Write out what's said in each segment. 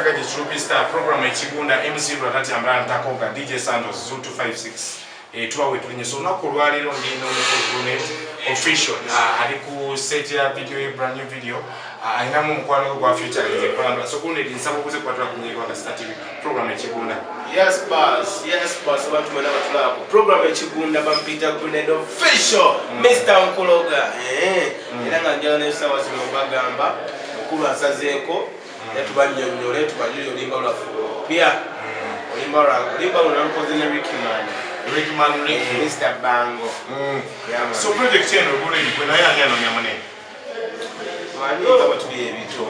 Saga Distribista program ekigunda MC Ratati Amran Takoga DJ Santos Zoo 256 tuwawe tulinye so nakolwaliro ndino mukogunet official ali ku set ya video brand new video aina mu mkwano gwa future ile plan so kunde nsabo kuze kwatwa kunyiko na start program ekigunda yes boss abantu mwana batula ku program ekigunda bampita Grenade official Mr. Nkologa era nga njala ne sawa zino bagamba okulu asazeko yatubanyonyole tubajuli olimba lwafu pia olimba unamkoze ne Ricky Man Mr. Bango so project yenu gule kwena yange no nyamane mani kama tuliye bito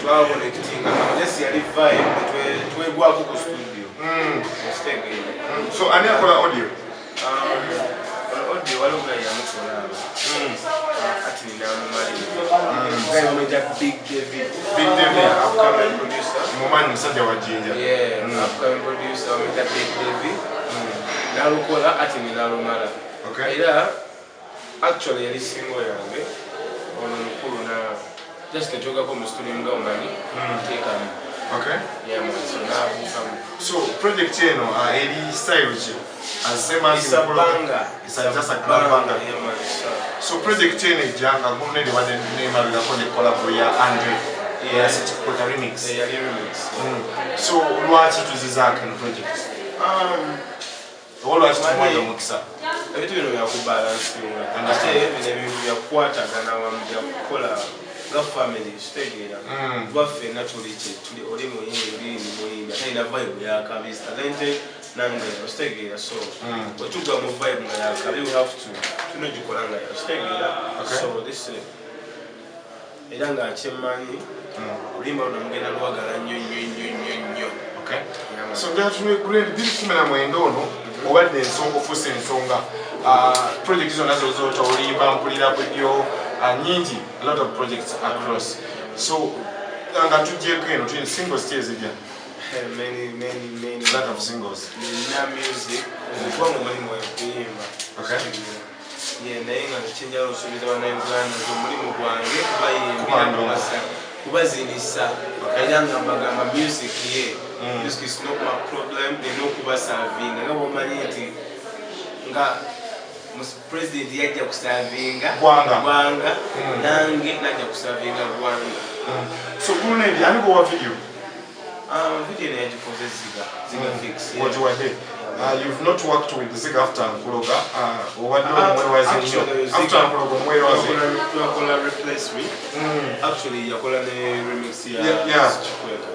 twawo ne tutinga just yali vibe twegwa ku studio so ani akola audio audio waloga ya mukola ati ni namu mali guy mmoja Big David upcoming producer mumani msajja wa jinja upcoming producer mmoja Big David nalukola ati ni nalumala okay era actually yali single yange ono mukulu na just ketoka ko mu studio mga umani take am okay yeah man so now so project yenu eli style ji asema banga isa just a banga yeah man so project yenu janga gumne de wade name ali ko ne collab ya Andre yes it's a remix so lwachi tuzizaka no project all was to mukisa ebitu bino bya kubalance ate ebintu bya kwatagana wamja kukola nga family stegera baffe naturally tuli oli muyimbi ina vibe ya kabisa talente nange stegera so otuga mu vibe nga ya kabi we have to tunojikolanga ya stegera so this era nga chemani olimba unamgenda lwagala nnyo okay so ndatune grade bili kumena mwendono obadde ensonga fuse ensonga projects onazo zoto olimba mpulira byo nyingi a lot of projects across so nga tujeko eno tuli singles tezija many lot of singles na music kwa mulimo wa kuimba okay yeah naye nga chenja osubiza bana Uganda mulimo gwange bayimba kubazinisa era nga mbagamba music ye music is not my problem they know kuba serving nga bomanyi nga president yajja kusavinga gwanga nange najja kusavinga gwanga so Grenade ani go video video ne yajifunza ziga fix what you are there you've not worked with Ziga after Nkologa what do you was after Nkologa where was it replace me actually yakola ne remix ya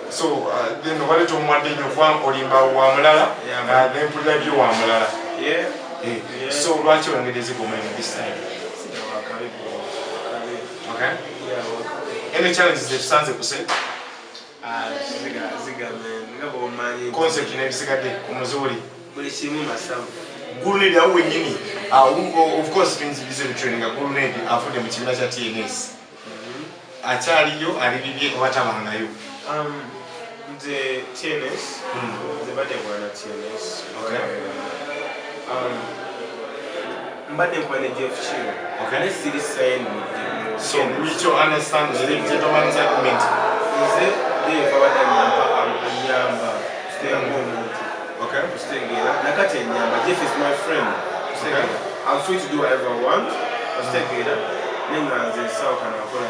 so then wale to mwande nyokwa olimba wa mulala then put that you wa mulala yeah so lwachi ongedeze goma this time okay yeah any challenges that sanze kuse ziga man ngabo manyi concept ne bisigade kumuzuri buli kimu masamu Grenade awo nyini of course things busy training Grenade afude mu kibina kya TNS achaliyo alibibye watabangayo the TNS the bade bwana TNS okay mbade kwa Jeff Chiu okay let's see this sign with so we to understand the gentleman's argument is it they bade nyamba stay home okay stay here nakate nyamba Jeff is my friend stay here I'm free to do whatever I want stay here ninga nze sawa kana kola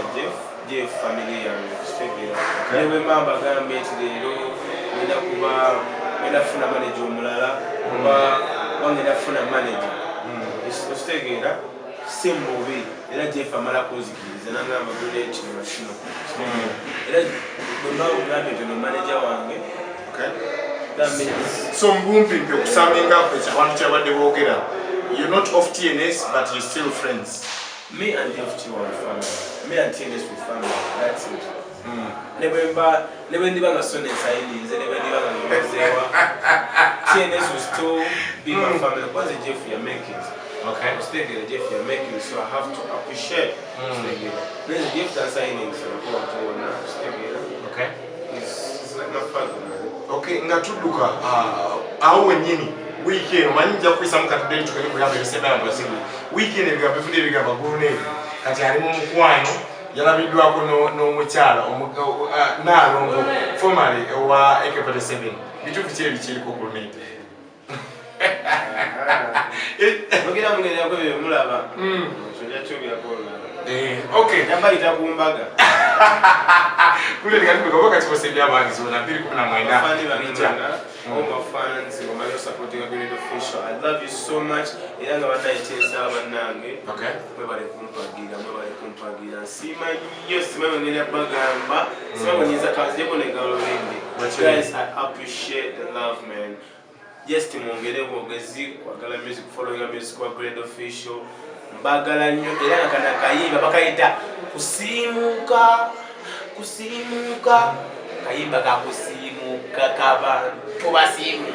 Jeff family yangu stay here newe mamba gambe lero nenda kuba nenda funa manager omulala kuba wangenda funa manager istegera simbobe era Jeff amala kozikiriza nangamba Grenade kino era bonna unabe no manager wange okay that means so mbumpi mpe kusaminga kwa abantu kyabadde boogera you're not off TNS but you're still friends me and Jeff were family me and TNS were family that's it never ndiba sone saili nze never ndiba ngozewa TNS will still be my family because Jeff you make it okay stay there Jeff you make it so I have to appreciate stay there then Jeff that signing so go to now stay there okay it's like my father okay ngatuduka awo wenyini weekend manja kwisa mukatudde tukene kuyamba bisema abantu basinga weekend ebigamba bifude bigamba Grenade kati ali mu mukwano yalabiddwako n'omukyala Naalongo formerly wa AK47 bituufu ki ebikiriko Gurumenti? Mugenda mugerako bye mulaba nsonja kyogerako okay yabayita ku mbaga kuleka ndikuba kati by'abantu zona 2019 all my fans my supporting Grenade Official. I love you so much. Era nga banayiteza abanange mwebale kumpagira simanyi bagamba simanyiza kazi yako negalo lindi. Guys, I appreciate the love, man. Yes, timongere bwogezi kwagala music, following your music kwa Grenade Official. Mbagala nnyo era nga kana kayimba bakayita kusimuka kayimba kakusimuka kabantu basimuka